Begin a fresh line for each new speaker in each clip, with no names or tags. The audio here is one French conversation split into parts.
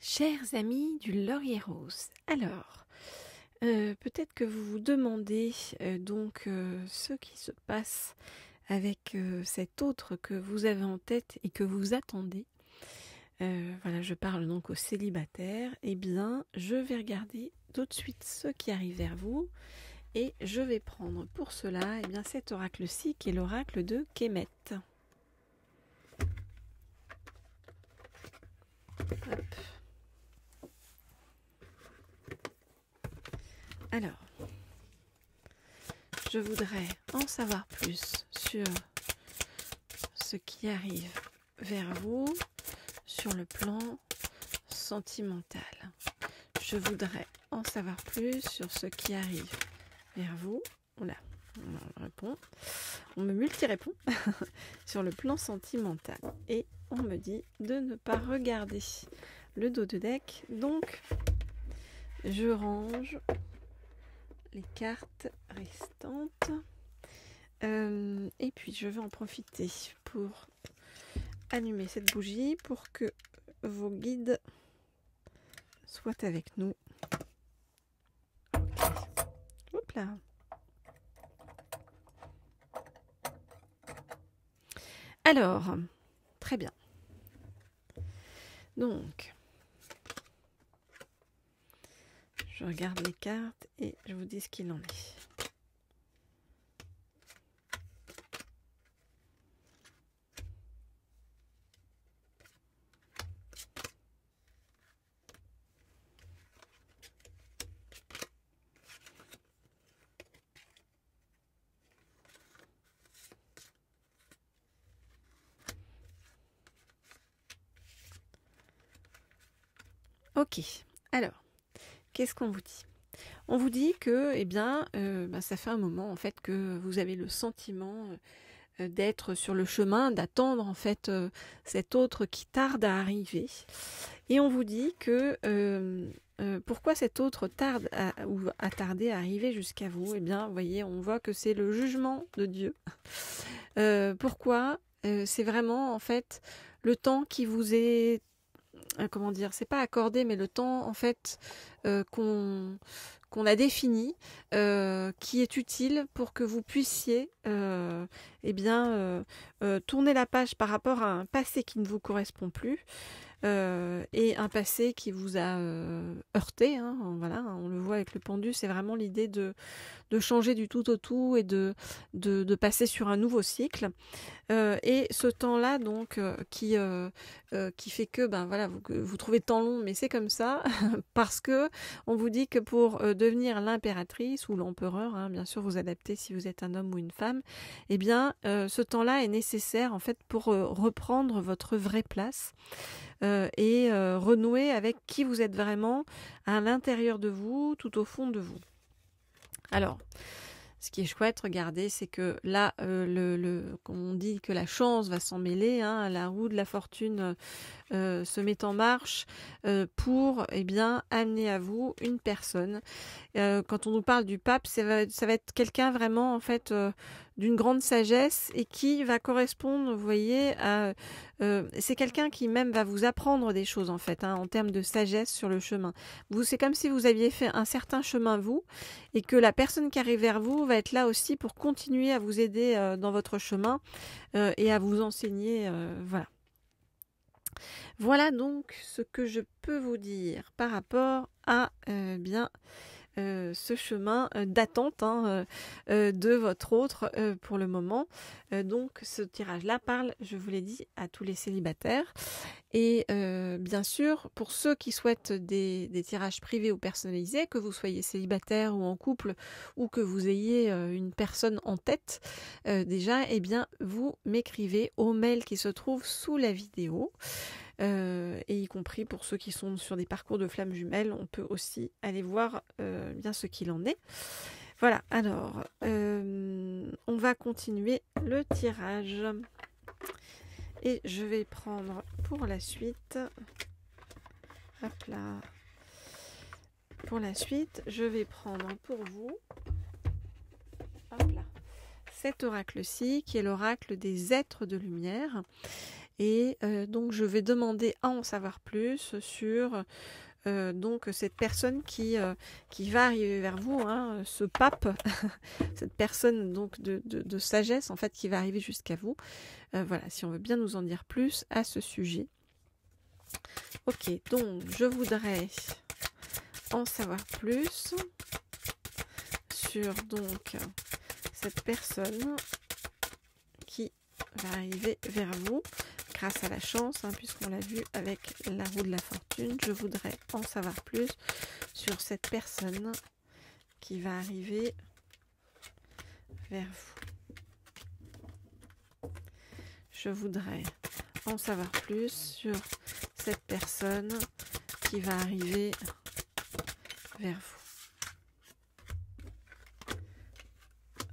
Chers amis du Laurier Rose, alors, peut-être que vous vous demandez ce qui se passe avec cet autre que vous avez en tête et que vous attendez. Voilà, je parle donc aux célibataires. Eh bien, je vais regarder tout de suite ce qui arrive vers vous et je vais prendre pour cela cet oracle-ci qui est l'oracle de Kemet. Hop. Alors, je voudrais en savoir plus sur ce qui arrive vers vous sur le plan sentimental. Je voudrais en savoir plus sur ce qui arrive vers vous. Oula, on répond. On me multi-répond sur le plan sentimental. Et on me dit de ne pas regarder le dos de deck. Donc, je range les cartes restantes. Et puis, je vais en profiter pour allumer cette bougie pour que vos guides soient avec nous. Okay. Hop là. Alors, très bien. Donc, je regarde les cartes et je vous dis ce qu'il en est. Ok, alors, qu'est-ce qu'on vous dit? On vous dit que, ça fait un moment en fait que vous avez le sentiment d'être sur le chemin, d'attendre en fait cet autre qui tarde à arriver. Et on vous dit que pourquoi cet autre tarde ou a tardé à arriver jusqu'à vous? Eh bien, vous voyez, on voit que c'est le jugement de Dieu. Pourquoi? C'est vraiment en fait le temps qui vous est c'est pas accordé, mais le temps en fait qu'on a défini, qui est utile pour que vous puissiez tourner la page par rapport à un passé qui ne vous correspond plus. Et un passé qui vous a heurté, hein, voilà, on le voit avec le pendu, c'est vraiment l'idée de changer du tout au tout et de passer sur un nouveau cycle. Et ce temps-là, donc, qui fait que, vous trouvez le temps long, mais c'est comme ça, parce que on vous dit que pour devenir l'impératrice ou l'empereur, hein, bien sûr, vous adaptez si vous êtes un homme ou une femme, eh bien, ce temps-là est nécessaire, en fait, pour reprendre votre vraie place. Et renouer avec qui vous êtes vraiment à l'intérieur de vous, tout au fond de vous. Alors, ce qui est chouette, regardez, c'est que là, comme on dit que la chance va s'en mêler, hein, la roue de la fortune se met en marche pour amener à vous une personne. Quand on nous parle du pape, ça va être quelqu'un vraiment en fait d'une grande sagesse et qui va correspondre, vous voyez, à c'est quelqu'un qui même va vous apprendre des choses en fait, hein, en termes de sagesse sur le chemin. C'est comme si vous aviez fait un certain chemin vous et que la personne qui arrive vers vous va être là aussi pour continuer à vous aider dans votre chemin et à vous enseigner, voilà. Voilà donc ce que je peux vous dire par rapport à ce chemin d'attente de votre autre pour le moment. Donc ce tirage-là parle, je vous l'ai dit, à tous les célibataires. Et bien sûr, pour ceux qui souhaitent des tirages privés ou personnalisés, que vous soyez célibataire ou en couple, ou que vous ayez une personne en tête, déjà, vous m'écrivez au mail qui se trouve sous la vidéo. Et y compris pour ceux qui sont sur des parcours de flammes jumelles, on peut aussi aller voir bien ce qu'il en est. Voilà, alors, on va continuer le tirage. Et je vais prendre pour la suite, hop là, pour la suite, je vais prendre pour vous, hop là, cet oracle-ci, qui est l'oracle des êtres de lumière. Et donc je vais demander à en savoir plus sur donc cette personne qui va arriver vers vous, hein, ce pape, cette personne donc de sagesse en fait qui va arriver jusqu'à vous. Voilà, si on veut bien nous en dire plus à ce sujet. Ok, donc je voudrais en savoir plus sur donc cette personne qui va arriver vers vous grâce à la chance, hein, puisqu'on l'a vu avec la roue de la fortune. Je voudrais en savoir plus sur cette personne qui va arriver vers vous. Je voudrais en savoir plus sur cette personne qui va arriver vers vous.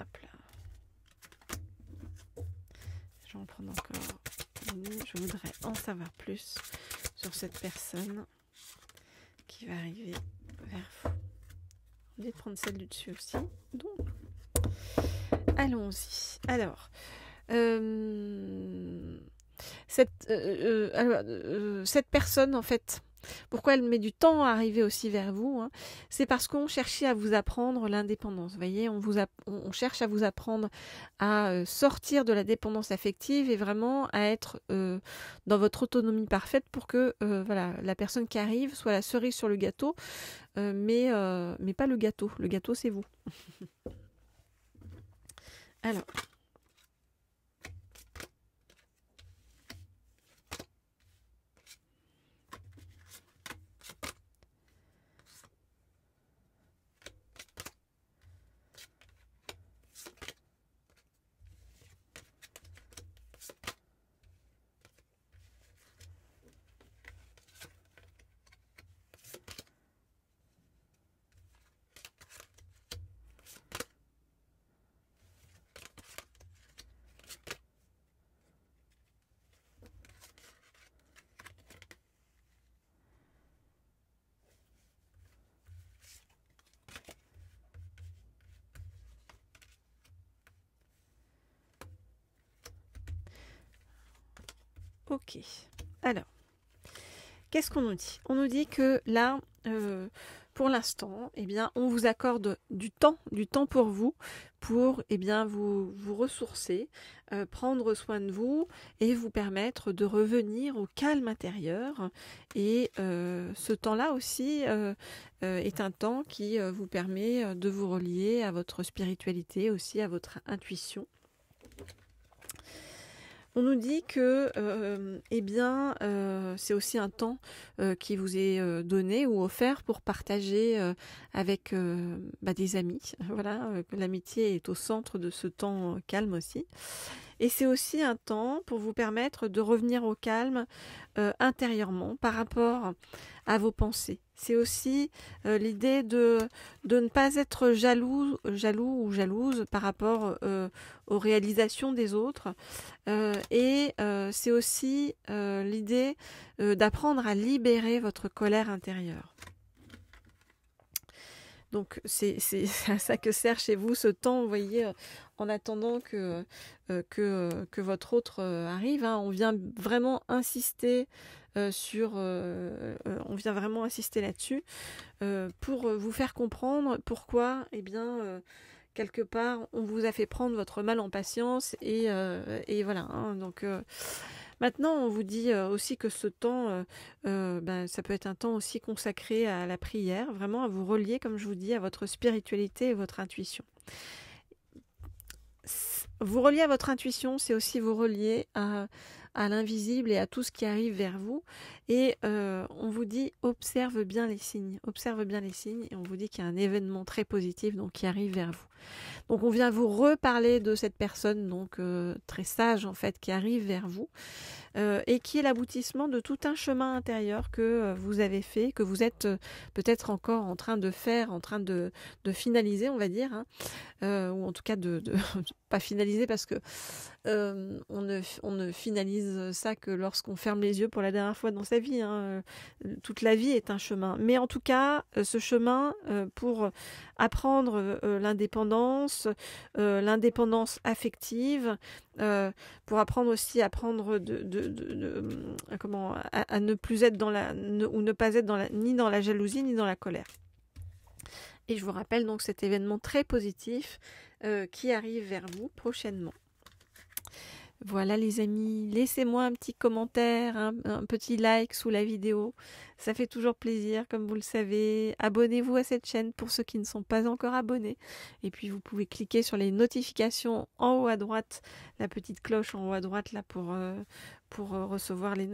Hop là. Je vais en prendre encore une. Je voudrais en savoir plus sur cette personne qui va arriver vers vous. On va prendre celle du dessus aussi. Donc, allons-y. Alors, cette personne, en fait, pourquoi elle met du temps à arriver aussi vers vous, hein, c'est parce qu'on cherchait à vous apprendre l'indépendance. Vous voyez, on cherche à vous apprendre à sortir de la dépendance affective et vraiment à être dans votre autonomie parfaite pour que voilà, la personne qui arrive soit la cerise sur le gâteau, mais pas le gâteau. Le gâteau, c'est vous. Alors, ok. Alors, qu'est-ce qu'on nous dit? On nous dit que là, pour l'instant, eh bien, on vous accorde du temps pour vous, pour eh bien, vous ressourcer, prendre soin de vous et vous permettre de revenir au calme intérieur. Et ce temps-là aussi est un temps qui vous permet de vous relier à votre spiritualité, aussi à votre intuition. On nous dit que eh bien, c'est aussi un temps qui vous est donné ou offert pour partager avec des amis. Voilà, l'amitié est au centre de ce temps calme aussi. Et c'est aussi un temps pour vous permettre de revenir au calme intérieurement par rapport à vos pensées. C'est aussi l'idée de ne pas être jaloux ou jalouse par rapport aux réalisations des autres. Et c'est aussi l'idée d'apprendre à libérer votre colère intérieure. Donc c'est à ça que sert chez vous ce temps, vous voyez, en attendant que votre autre arrive. Hein, on vient vraiment insister on vient vraiment insister là-dessus pour vous faire comprendre pourquoi, eh bien, quelque part, on vous a fait prendre votre mal en patience et voilà. Hein, donc maintenant, on vous dit aussi que ce temps, ça peut être un temps aussi consacré à la prière, vraiment à vous relier, comme je vous dis, à votre spiritualité et votre intuition. Vous relier à votre intuition, c'est aussi vous relier à l'invisible et à tout ce qui arrive vers vous. Et on vous dit, observe bien les signes. Observe bien les signes et on vous dit qu'il y a un événement très positif donc, qui arrive vers vous. Donc on vient vous reparler de cette personne donc très sage en fait qui arrive vers vous et qui est l'aboutissement de tout un chemin intérieur que vous avez fait, que vous êtes peut-être encore en train de faire, en train de finaliser on va dire, hein, ou en tout cas de pas finaliser parce que on ne finalise dise ça que lorsqu'on ferme les yeux pour la dernière fois dans sa vie, hein. Toute la vie est un chemin. Mais en tout cas, ce chemin pour apprendre l'indépendance affective, pour apprendre aussi à prendre à ne plus être ou ne pas être ni dans la jalousie ni dans la colère. Et je vous rappelle donc cet événement très positif qui arrive vers vous prochainement. Voilà les amis, laissez-moi un petit commentaire, un petit like sous la vidéo. Ça fait toujours plaisir, comme vous le savez. Abonnez-vous à cette chaîne pour ceux qui ne sont pas encore abonnés. Et puis vous pouvez cliquer sur les notifications en haut à droite, la petite cloche en haut à droite là pour recevoir les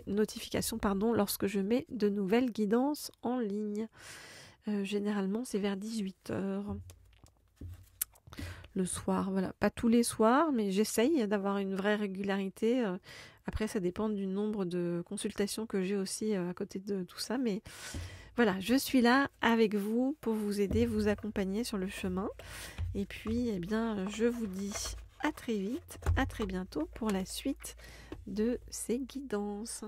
notifications lorsque je mets de nouvelles guidances en ligne. Généralement c'est vers 18h. Le soir, voilà, pas tous les soirs, mais j'essaye d'avoir une vraie régularité. Après, ça dépend du nombre de consultations que j'ai aussi à côté de tout ça, mais voilà, je suis là avec vous pour vous aider, vous accompagner sur le chemin. Et puis, eh bien, je vous dis à très vite, à très bientôt pour la suite de ces guidances.